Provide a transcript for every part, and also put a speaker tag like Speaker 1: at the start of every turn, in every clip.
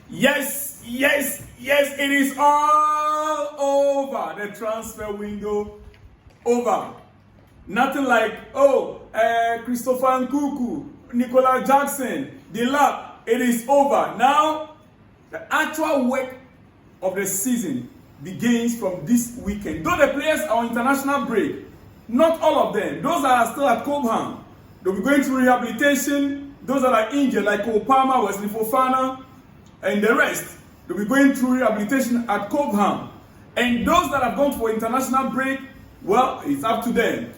Speaker 1: Yes, yes, yes, it is all over. The transfer window over. Nothing like, Christopher Nkuku, Nicola Jackson, Delap. It is over. Now, the actual work of the season begins from this weekend. Though the players are on international break, not all of them. Those that are still at Cobham, they'll be going through rehabilitation. Those that are injured, like Opama, Wesley Fofana, and the rest, they'll be going through rehabilitation at Cobham. And those that have gone for international break, well, it's up to them.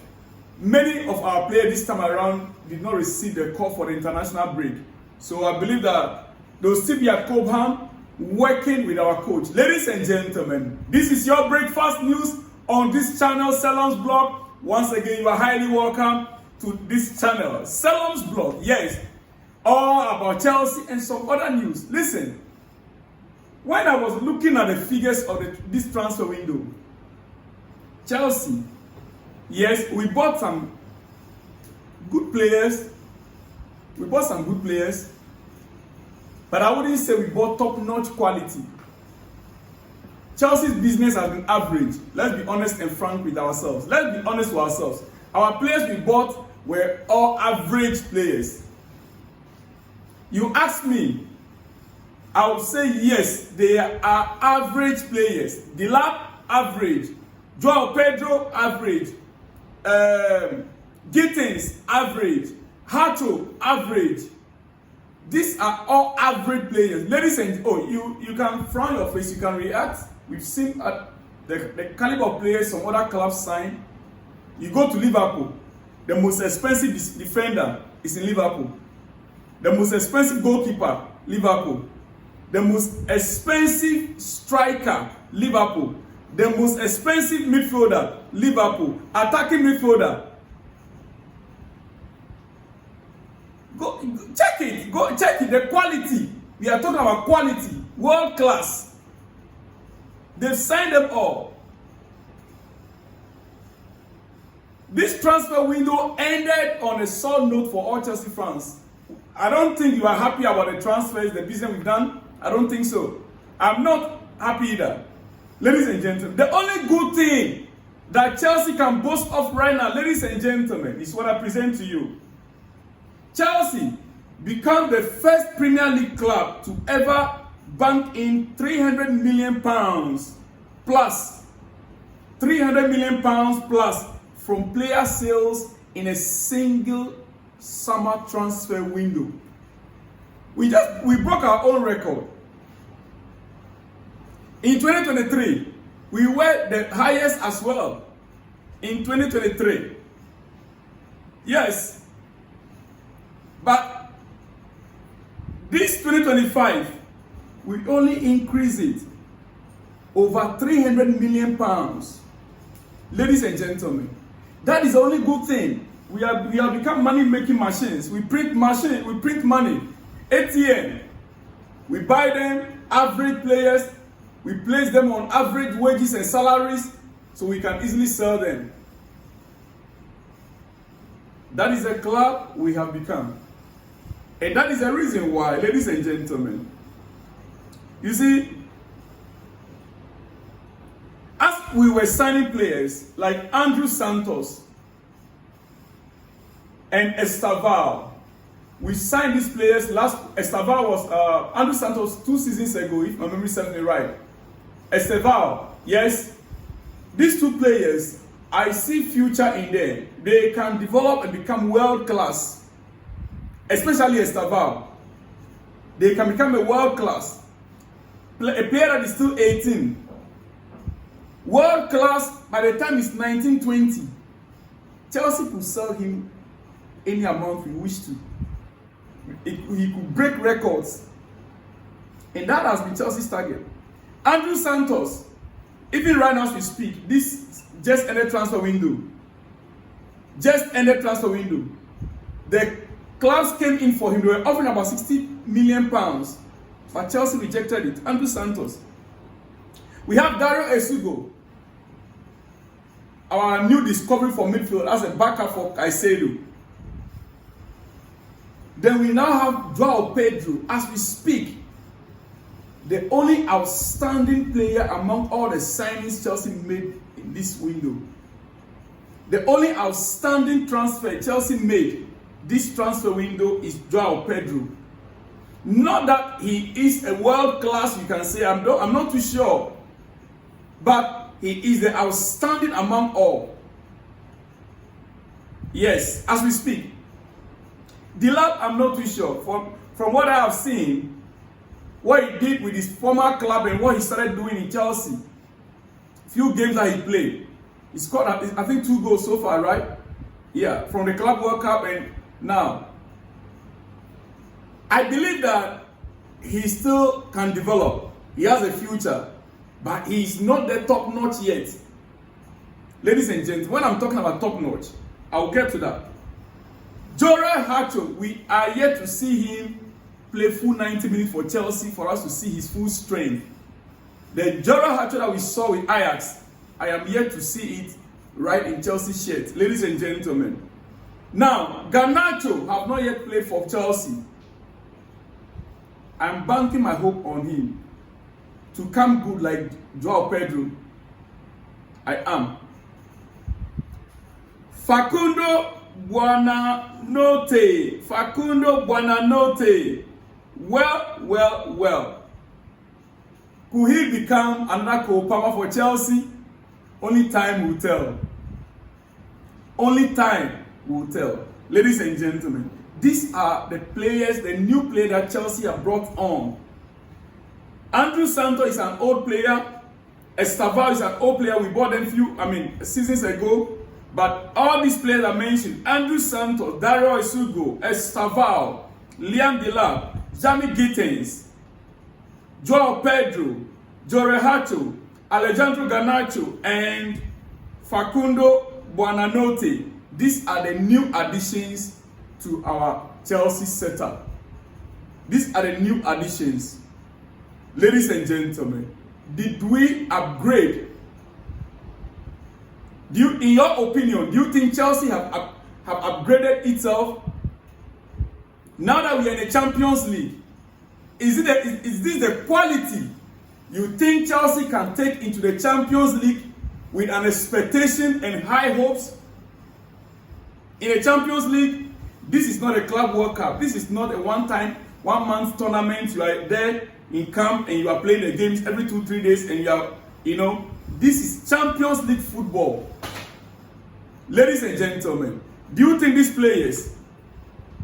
Speaker 1: Many of our players this time around did not receive the call for the international break. So I believe that they'll still be at Cobham working with our coach. Ladies and gentlemen, this is your breakfast news on this channel, Salam's Blog. Once again, you are highly welcome to this channel. Salam's Blog, yes, all about Chelsea and some other news. Listen, when I was looking at the figures of this transfer window, Chelsea, yes, we bought some good players. But I wouldn't say we bought top-notch quality. Chelsea's business has been average. Let's be honest and frank with ourselves. Let's be honest with ourselves. Our players we bought were all average players. You ask me, I would say yes, they are average players. Delap, average. Joao Pedro, average. Gittins, average. Hato, average. These are all average players. Ladies and you can frown your face, you can react. We've seen the caliber of players some other clubs sign. You go to Liverpool, the most expensive defender is in Liverpool. The most expensive goalkeeper, Liverpool. The most expensive striker, Liverpool. The most expensive midfielder, Liverpool. Attacking midfielder. Go check it. Go check it. The quality. We are talking about quality. World class. They've signed them all. This transfer window ended on a sore note for all Chelsea fans. I don't think you are happy about the transfers, the business we've done. I don't think so. I'm not happy either. Ladies and gentlemen, the only good thing that Chelsea can boast of right now, ladies and gentlemen, is what I present to you. Chelsea become the first Premier League club to ever bank in £300 million plus. £300 million plus from player sales in a single summer transfer window. We broke our own record. In 2023, we were the highest as well. In 2023. Yes. But this 2025, we only increase it over £300 million. Ladies and gentlemen, that is the only good thing. We have become money-making machines. We print money. ATM. We buy them, average players. We place them on average wages and salaries so we can easily sell them. That is the club we have become. And that is the reason why, ladies and gentlemen, you see, as we were signing players like Andrew Santos and Estaval, we signed these players Estaval was Andrew Santos 2 seasons ago, if my memory serves me right. Estaval, yes, these two players, I see future in them. They can develop and become world class. Especially Estaval. They can become a world class. A player that is still 18. World class by the time he's 19, 20. Chelsea could sell him any amount we wish to. He could break records. And that has been Chelsea's target. Andrew Santos, even right now as we speak, this just ended transfer window. The clubs came in for him. They were offering about £60 million, but Chelsea rejected it. Andrew Santos. We have Dario Esugo, our new discovery for midfield as a backup for Caicedo. Then we now have Joao Pedro as we speak. the only outstanding player among all the signings Chelsea made in this window. The only outstanding transfer Chelsea made this transfer window is Joao Pedro. Not that he is a world class, you can say, I'm not too sure. But he is the outstanding among all. Yes, as we speak. Delap, I'm not too sure. From what I have seen, what he did with his former club and what he started doing in Chelsea, few games that he played, he scored, I think, 2 goals so far, right? Yeah, from the Club World Cup and now. I believe that he still can develop. He has a future, but he's not the top notch yet. Ladies and gentlemen, when I'm talking about top notch, I'll get to that. Jorel Hato, we are yet to see him play full 90 minutes for Chelsea for us to see his full strength. The Jorel Hato that we saw with Ajax, I am yet to see it right in Chelsea shirt. Ladies and gentlemen. Now, Garnacho have not yet played for Chelsea. I'm banking my hope on him to come good like Joao Pedro. I am. Facundo Buonanotte. Well. Could he become another Cole Palmer for Chelsea? Only time will tell. Only time will tell. Ladies and gentlemen, these are the players, the new player that Chelsea have brought on. Andrew Santos is an old player. Estevao is an old player. We bought them seasons ago. But all these players I mentioned, Andrew Santos, Dario Isugo, Estevao, Liam Delap, Jamie Gittins, Joao Pedro, Jorel Hato, Alejandro Garnacho, and Facundo Buonanotte. These are the new additions to our Chelsea setup. These are the new additions. Ladies and gentlemen, did we upgrade? In your opinion, do you think Chelsea have upgraded itself? Now that we are in the Champions League, is this the quality you think Chelsea can take into the Champions League with an expectation and high hopes? In the Champions League, this is not a Club World Cup. This is not a one-month tournament. You are there in camp and you are playing the games every 2-3 days and this is Champions League football. Ladies and gentlemen, do you think these players,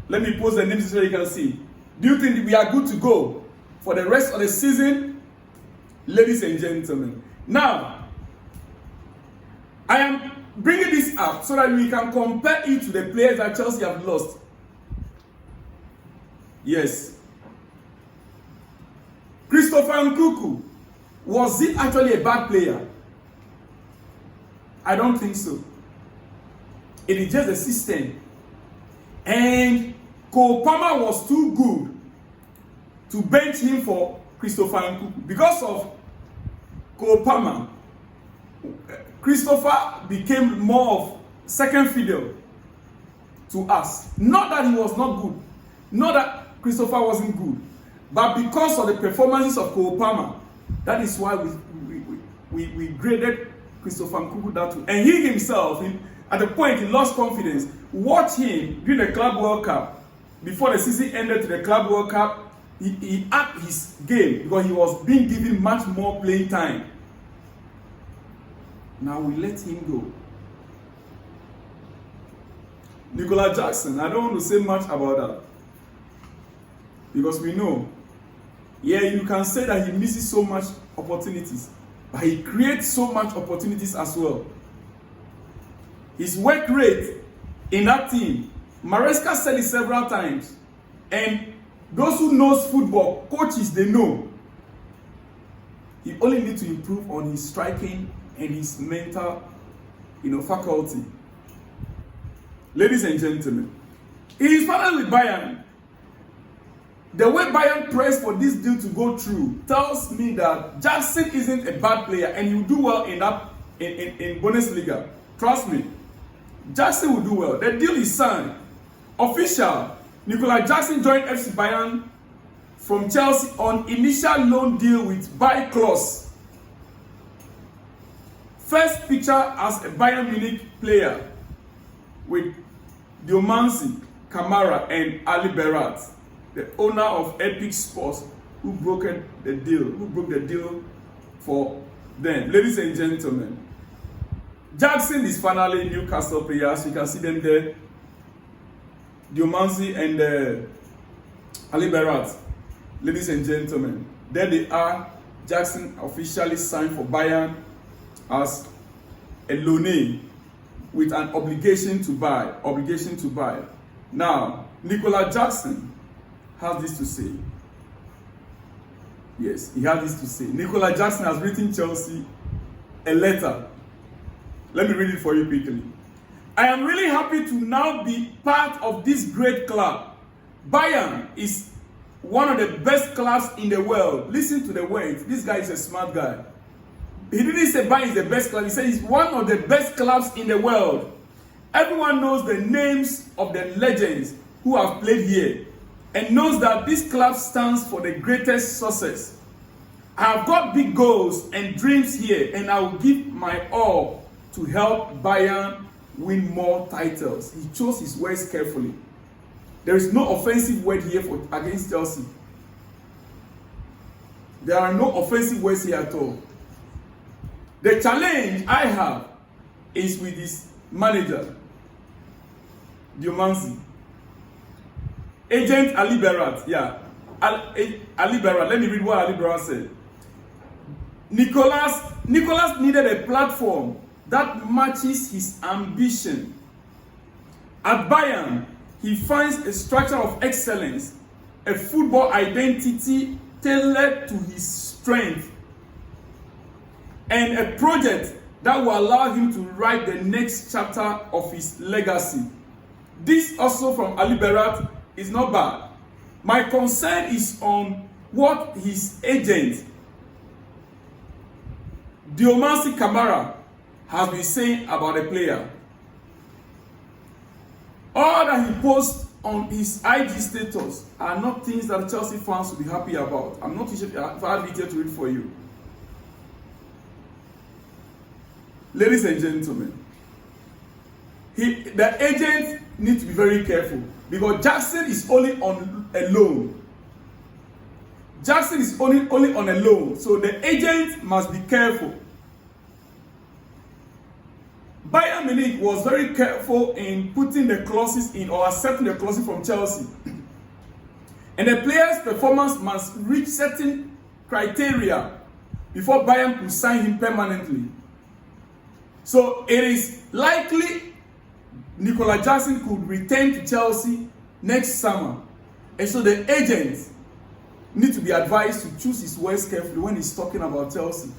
Speaker 1: let me post the names so you can see, do you think we are good to go for the rest of the season? Ladies and gentlemen, now, I am bringing this up so that we can compare it to the players that Chelsea have lost. Yes. Christopher Nkunku, was he actually a bad player? I don't think so. It is just a system. And Cole Palmer was too good to bench him for Christopher Nkunku. Because of Cole Palmer, Christopher became more of second fiddle to us. Not that he was not good. Not that Christopher wasn't good. But because of the performances of Cole Palmer, that is why we graded Christopher Nkunku that way. And he himself, at the point he lost confidence. Watch him during the Club World Cup. Before the season ended to the Club World Cup, he upped his game because he was being given much more playing time. Now we let him go. Nicola Jackson, I don't want to say much about that. Because we know, yeah, you can say that he misses so much opportunities, but he creates so much opportunities as well. His work rate in that team, Maresca said it several times, and those who knows football, coaches, they know. He only needs to improve on his striking and his mental, faculty. Ladies and gentlemen, he is partnered with Bayern. The way Bayern pressed for this deal to go through tells me that Jackson isn't a bad player and he will do well in Bundesliga. Trust me, Jackson will do well. The deal is signed. Official, Nicola Jackson joined FC Bayern from Chelsea on initial loan deal with buy clause. First picture as a Bayern Munich player with Diomansi, Kamara and Ali Berat, the owner of Epic Sports, who broke the deal for them. Ladies and gentlemen, Jackson is finally a Newcastle player. As you can see them there, Diomansi and Ali Berat. Ladies and gentlemen, there they are. Jackson officially signed for Bayern as a loanee with an obligation to buy. Now, Nicola Jackson has this to say. Yes, he has this to say. Nicola Jackson has written Chelsea a letter. Let me read it for you quickly. I am really happy to now be part of this great club. Bayern is one of the best clubs in the world. Listen to the words. This guy is a smart guy. He didn't say Bayern is the best club. He said he's one of the best clubs in the world. Everyone knows the names of the legends who have played here and knows that this club stands for the greatest success. I have got big goals and dreams here, and I will give my all to help Bayern win more titles. He chose his words carefully. There is no offensive word here against Chelsea. There are no offensive words here at all. The challenge I have is with this manager, Diomansi. Agent Ali Berat, Ali Berat. Let me read what Ali Berat said. Nicolas needed a platform that matches his ambition. At Bayern, he finds a structure of excellence, a football identity tailored to his strength, and a project that will allow him to write the next chapter of his legacy. This also from Ali Berat is not bad. My concern is on what his agent, Diomansi Kamara, has been saying about the player. All that he posts on his IG status are not things that Chelsea fans will be happy about. I'm not sure if I have it here to read for you. Ladies and gentlemen, the agent needs to be very careful because Jackson is only on a loan. Jackson is only on a loan, so the agent must be careful. Bayern Munich was very careful in putting the clauses in or accepting the clauses from Chelsea. And the player's performance must reach certain criteria before Bayern could sign him permanently. So it is likely Nicola Jackson could return to Chelsea next summer. And so the agents need to be advised to choose his words carefully when he's talking about Chelsea.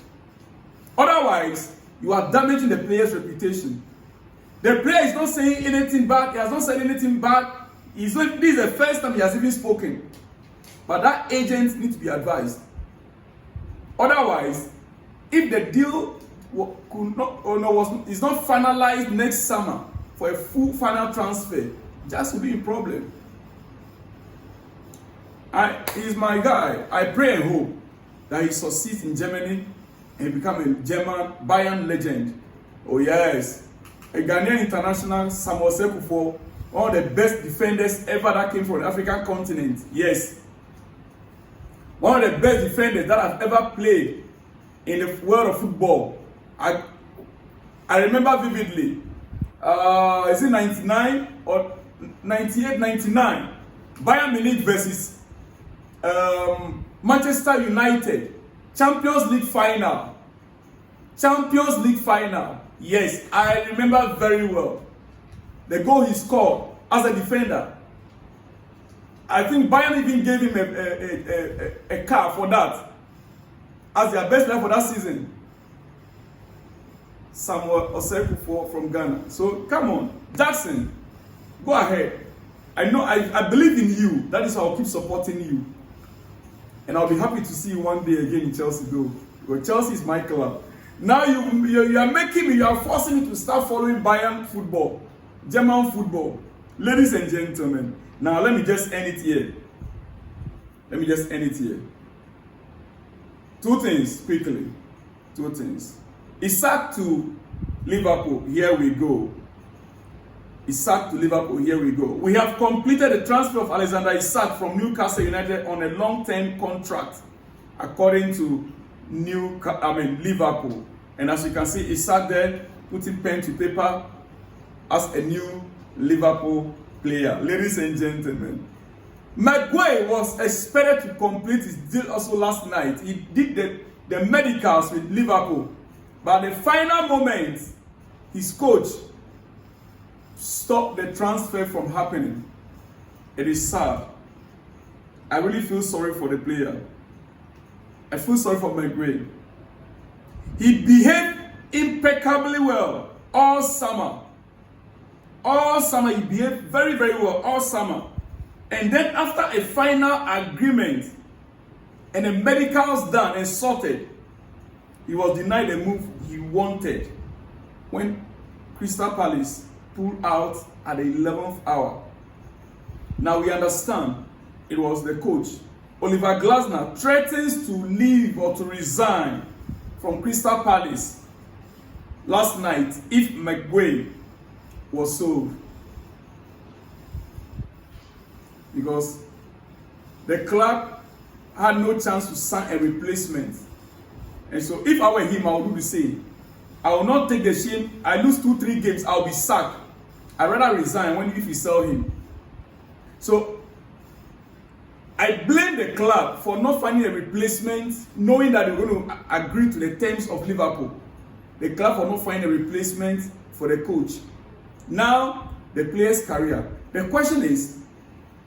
Speaker 1: Otherwise, you are damaging the player's reputation. The player is not saying anything bad. He has not said anything bad. This is the first time he has even spoken. But that agent needs to be advised. Otherwise, if the deal is not finalized next summer for a full final transfer, just will be a problem. He's my guy. I pray and hope that he succeeds in Germany and become a German Bayern legend. Oh yes, a Ghanaian international, Samus, one of the best defenders ever that came from the African continent. Yes, one of the best defenders that have ever played in the world of football. I remember vividly. Is it 99 or 98, 99? Bayern Munich versus Manchester United. Champions League final. Yes, I remember very well. The goal he scored as a defender. I think Bayern even gave him a car for that. As their best player for that season. Samuel Osei from Ghana. So come on, Jackson, go ahead. I believe in you. That is how I'll keep supporting you. And I'll be happy to see you one day again in Chelsea, though. Because Chelsea is my club. Now you are forcing me to start following Bayern football, German football. Ladies and gentlemen, now let me just end it here. Let me just end it here. Two things quickly. Two things. Isak to Liverpool, here we go. Isak to Liverpool, here we go. We have completed the transfer of Alexander Isak from Newcastle United on a long-term contract, according to Liverpool. And as you can see, Isak there putting pen to paper as a new Liverpool player. Ladies and gentlemen, Maguire was expected to complete his deal also last night. He did the medicals with Liverpool, but at the final moment, his coach stopped the transfer from happening. It is sad. I really feel sorry for the player. I feel sorry for Maguire. He behaved impeccably well all summer. All summer he behaved very, very well all summer. And then after a final agreement and the medicals done and sorted, he was denied the move he wanted when Crystal Palace pulled out at the 11th hour. Now we understand it was the coach. Oliver Glasner threatens to leave or to resign from Crystal Palace last night if Maguire was sold. Because the club had no chance to sign a replacement. And so if I were him, I would do the same. I will not take the shame. I lose 2-3 games, I'll be sacked. I'd rather resign if you sell him. So I blame the club for not finding a replacement, knowing that they're going to agree to the terms of Liverpool. The club for not finding a replacement for the coach. Now, the player's career. The question is,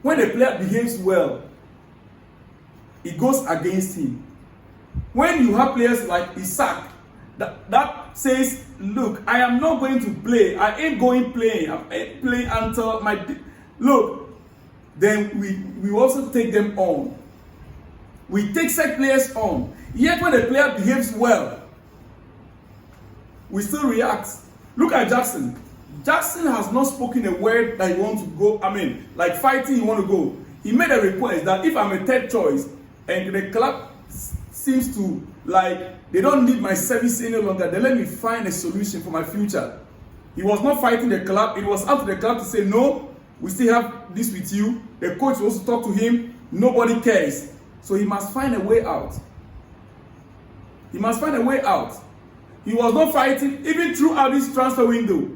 Speaker 1: when the player behaves well, it goes against him. When you have players like Isak, that says, look, I am not going to play. I ain't going playing. I ain't playing until my... Look, then we also take them on. We take such players on. Yet when the player behaves well, we still react. Look at Jackson. Jackson has not spoken a word that he wants to go, like fighting, he want to go. He made a request that if I'm a third choice and the club seems to, they don't need my service any longer, then let me find a solution for my future. He was not fighting the club. It was up to the club to say, no, we still have this with you. The coach wants to talk to him. Nobody cares. So he must find a way out. He must find a way out. He was not fighting, even throughout this transfer window.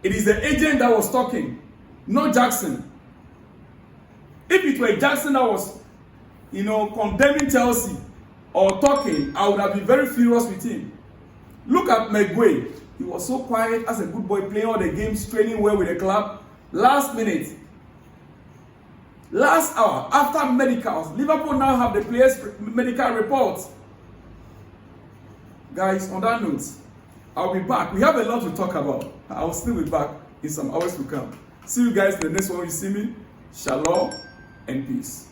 Speaker 1: It is the agent that was talking, not Jackson. If it were Jackson that was, condemning Chelsea or talking, I would have been very furious with him. Look at Maguire. He was so quiet as a good boy, playing all the games, training well with the club. Last minute, last hour, after medicals, Liverpool now have the players' medical reports. Guys, on that note, I'll be back. We have a lot to talk about. I'll still be back in some hours to come. See you guys in the next one. You see me. Shalom and peace.